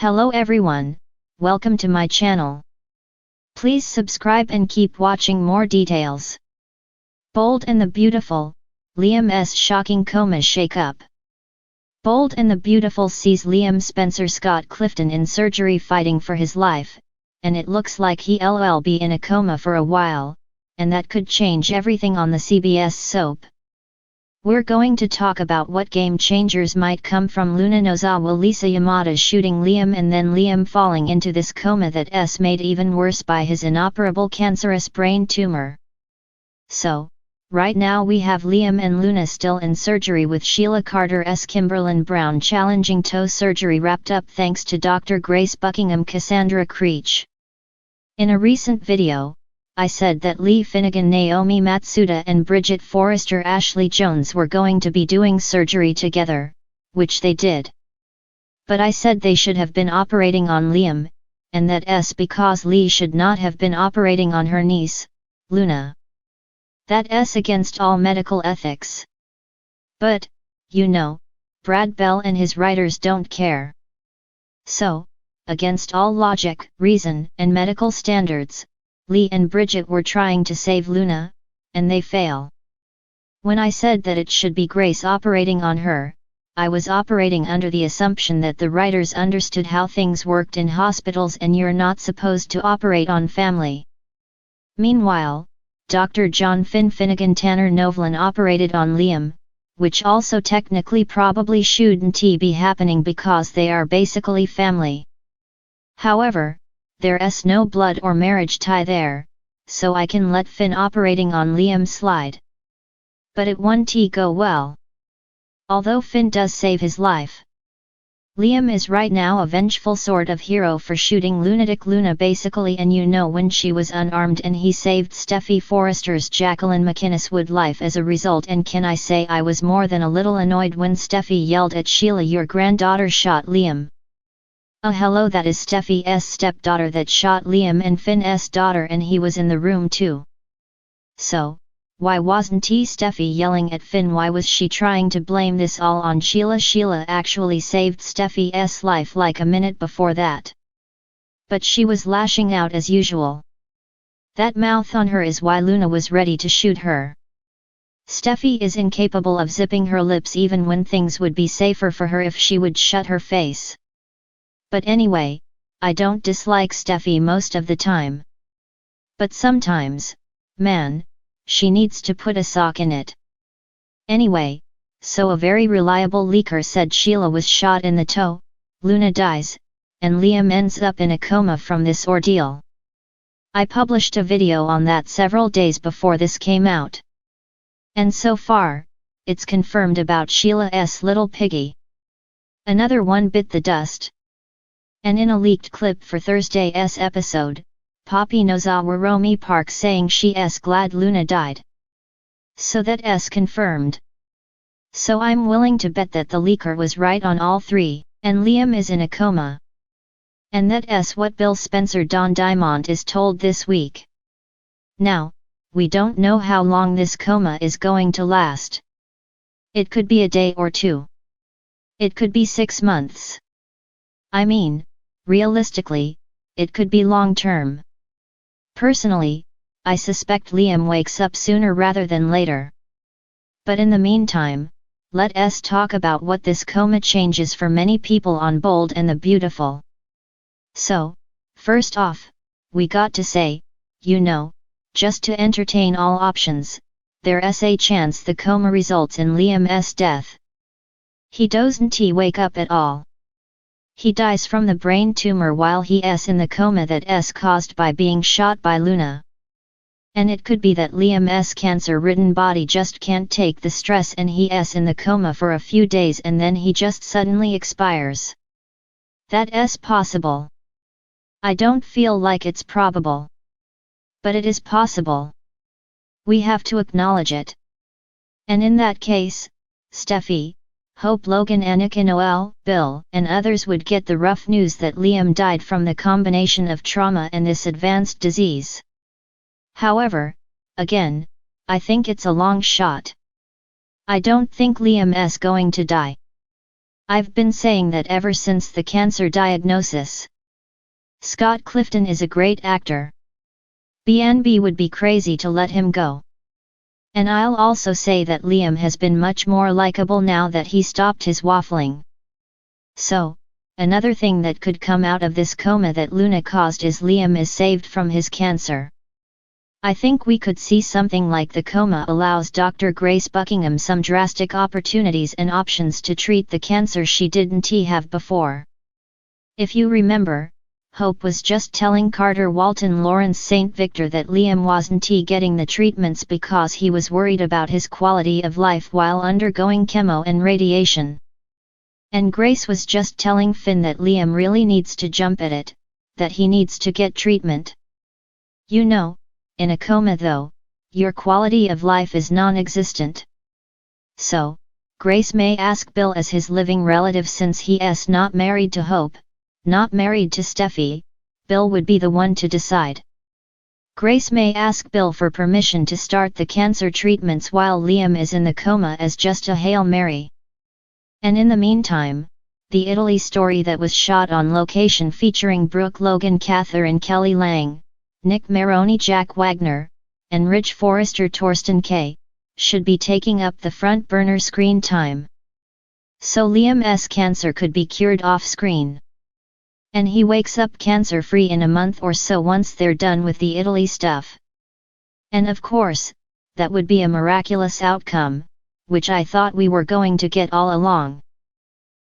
Hello everyone, welcome to my channel. Please subscribe and keep watching more details. Bold and the Beautiful, Liam's shocking coma shake-up. Bold and the Beautiful sees Liam Spencer Scott Clifton in surgery fighting for his life, and it looks like he'll be in a coma for a while, and that could change everything on the CBS soap. We're going to talk about what game changers might come from Luna Nozawa Lisa Yamada shooting Liam and then Liam falling into this coma that's made even worse by his inoperable cancerous brain tumor. So, right now we have Liam and Luna still in surgery with Sheila Carter's Kimberlyn Brown challenging toe surgery wrapped up thanks to Dr. Grace Buckingham Cassandra Creech. In a recent video, I said that Lee Finnegan Naomi Matsuda and Bridget Forrester Ashley Jones were going to be doing surgery together, which they did. But I said they should have been operating on Liam, and that's because Lee should not have been operating on her niece, Luna. That's against all medical ethics. But, you know, Brad Bell and his writers don't care. So, against all logic, reason, and medical standards, Lee and Bridget were trying to save Luna, and they fail. When I said that it should be Grace operating on her, I was operating under the assumption that the writers understood how things worked in hospitals and you're not supposed to operate on family. Meanwhile, Dr. John Finnegan Tanner Novlin operated on Liam, which also technically probably shouldn't be happening because they are basically family. However, there's no blood or marriage tie there, so I can let Finn operating on Liam slide. But it won't go well. Although Finn does save his life. Liam is right now a vengeful sort of hero for shooting lunatic Luna basically, and you know when she was unarmed and he saved Steffi Forrester's Jacqueline McInneswood life as a result. And can I say I was more than a little annoyed when Steffi yelled at Sheila, "Your granddaughter shot Liam." Oh hello, that is Steffi's stepdaughter that shot Liam and Finn's daughter, and he was in the room too. So, why wasn't Steffi yelling at Finn? Why was she trying to blame this all on Sheila? Sheila actually saved Steffi's life like a minute before that. But she was lashing out as usual. That mouth on her is why Luna was ready to shoot her. Steffi is incapable of zipping her lips even when things would be safer for her if she would shut her face. But anyway, I don't dislike Steffi most of the time. But sometimes, man, she needs to put a sock in it. Anyway, so a very reliable leaker said Sheila was shot in the toe, Luna dies, and Liam ends up in a coma from this ordeal. I published a video on that several days before this came out. And so far, it's confirmed about Sheila's little piggy. Another one bit the dust. And in a leaked clip for Thursday's episode, Poppy Nozawa Romy Park saying she's glad Luna died. So that's confirmed. So I'm willing to bet that the leaker was right on all three, and Liam is in a coma. And that's what Bill Spencer Don Diamond is told this week. Now, we don't know how long this coma is going to last. It could be a day or two. It could be 6 months. I mean, realistically, it could be long-term. Personally, I suspect Liam wakes up sooner rather than later. But in the meantime, let us talk about what this coma changes for many people on Bold and the Beautiful. So, first off, we got to say, you know, just to entertain all options, there's a chance the coma results in Liam's death. He doesn't wake up at all. He dies from the brain tumor while he's in the coma that's caused by being shot by Luna. And it could be that Liam's cancer-ridden body just can't take the stress and he's in the coma for a few days and then he just suddenly expires. That's possible. I don't feel like it's probable. But it is possible. We have to acknowledge it. And in that case, Steffi, Hope, Logan, Annika, Noel, Bill, and others would get the rough news that Liam died from the combination of trauma and this advanced disease. However, again, I think it's a long shot. I don't think Liam's going to die. I've been saying that ever since the cancer diagnosis. Scott Clifton is a great actor. BNB would be crazy to let him go. And I'll also say that Liam has been much more likable now that he stopped his waffling. So, another thing that could come out of this coma that Luna caused is Liam is saved from his cancer. I think we could see something like the coma allows Dr. Grace Buckingham some drastic opportunities and options to treat the cancer she didn't have before. If you remember, Hope was just telling Carter Walton Lawrence St. Victor that Liam wasn't getting the treatments because he was worried about his quality of life while undergoing chemo and radiation. And Grace was just telling Finn that Liam really needs to jump at it, that he needs to get treatment. You know, in a coma though, your quality of life is non-existent. So, Grace may ask Bill as his living relative since he's not married to Hope, not married to Steffi. Bill would be the one to decide. Grace may ask Bill for permission to start the cancer treatments while Liam is in the coma as just a Hail Mary. And in the meantime, the Italy story that was shot on location featuring Brooke Logan Catherine Kelly Lang, Nick Maroney Jack Wagner, and Ridge Forrester Torsten K., should be taking up the front burner screen time. So Liam's cancer could be cured off-screen. And he wakes up cancer-free in a month or so once they're done with the Italy stuff. And of course, that would be a miraculous outcome, which I thought we were going to get all along.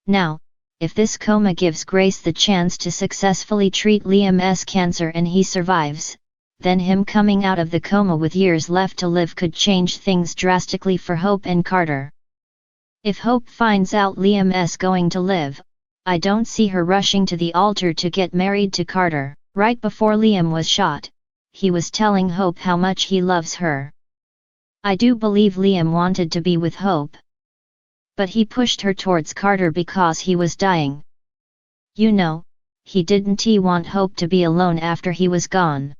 Now, if this coma gives Grace the chance to successfully treat Liam's cancer and he survives, then him coming out of the coma with years left to live could change things drastically for Hope and Carter. If Hope finds out Liam's going to live, I don't see her rushing to the altar to get married to Carter. Right before Liam was shot, he was telling Hope how much he loves her. I do believe Liam wanted to be with Hope. But he pushed her towards Carter because he was dying. You know, he didn't want Hope to be alone after he was gone.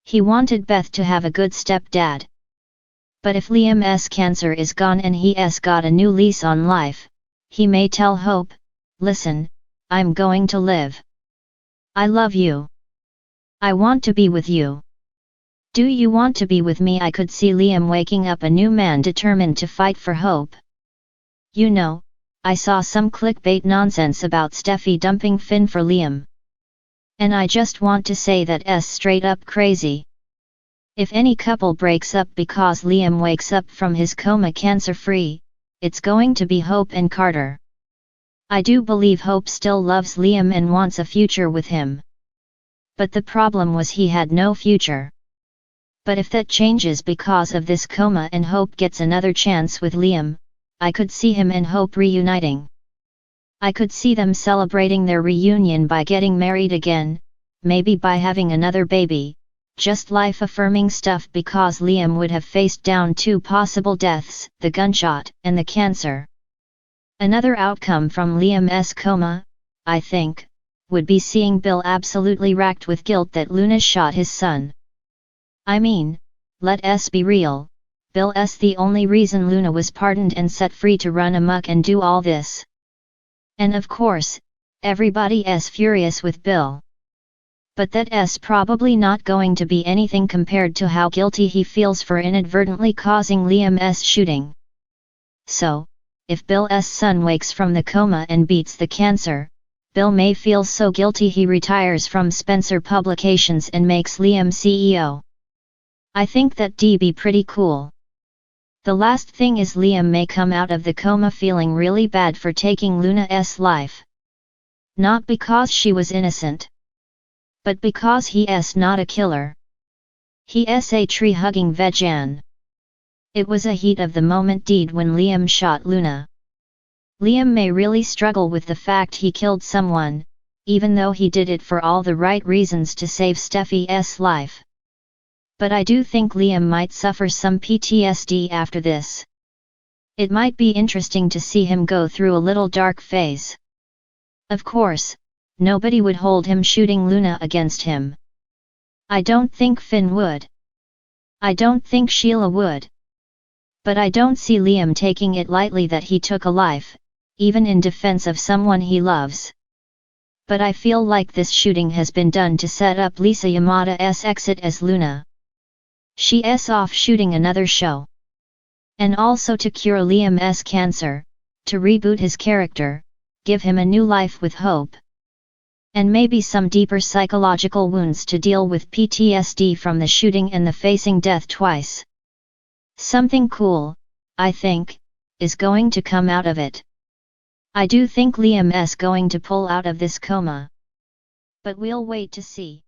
He wanted Beth to have a good stepdad. But if Liam's cancer is gone and he's got a new lease on life, he may tell Hope, "Listen, I'm going to live. I love you. I want to be with you. Do you want to be with me?" I could see Liam waking up a new man determined to fight for Hope. You know, I saw some clickbait nonsense about Steffi dumping Finn for Liam. And I just want to say that's straight up crazy. If any couple breaks up because Liam wakes up from his coma cancer-free, it's going to be Hope and Carter. I do believe Hope still loves Liam and wants a future with him. But the problem was he had no future. But if that changes because of this coma and Hope gets another chance with Liam, I could see him and Hope reuniting. I could see them celebrating their reunion by getting married again, maybe by having another baby, just life-affirming stuff because Liam would have faced down two possible deaths, the gunshot and the cancer. Another outcome from Liam's coma, I think, would be seeing Bill absolutely racked with guilt that Luna shot his son. I mean, let's be real. Bill's the only reason Luna was pardoned and set free to run amok and do all this. And of course, everybody's furious with Bill. But that's probably not going to be anything compared to how guilty he feels for inadvertently causing Liam's shooting. So, if Bill's son wakes from the coma and beats the cancer, Bill may feel so guilty he retires from Spencer Publications and makes Liam CEO. I think that'd be pretty cool. The last thing is Liam may come out of the coma feeling really bad for taking Luna's life. Not because she was innocent. But because he's not a killer. He's a tree-hugging vegan. It was a heat-of-the-moment deed when Liam shot Luna. Liam may really struggle with the fact he killed someone, even though he did it for all the right reasons to save Steffi's life. But I do think Liam might suffer some PTSD after this. It might be interesting to see him go through a little dark phase. Of course, nobody would hold him shooting Luna against him. I don't think Finn would. I don't think Sheila would. But I don't see Liam taking it lightly that he took a life, even in defense of someone he loves. But I feel like this shooting has been done to set up Lisa Yamada's exit as Luna. She's off shooting another show. And also to cure Liam's cancer, to reboot his character, give him a new life with hope. And maybe some deeper psychological wounds to deal with PTSD from the shooting and the facing death twice. Something cool, I think, is going to come out of it. I do think Liam's going to pull out of this coma. But we'll wait to see.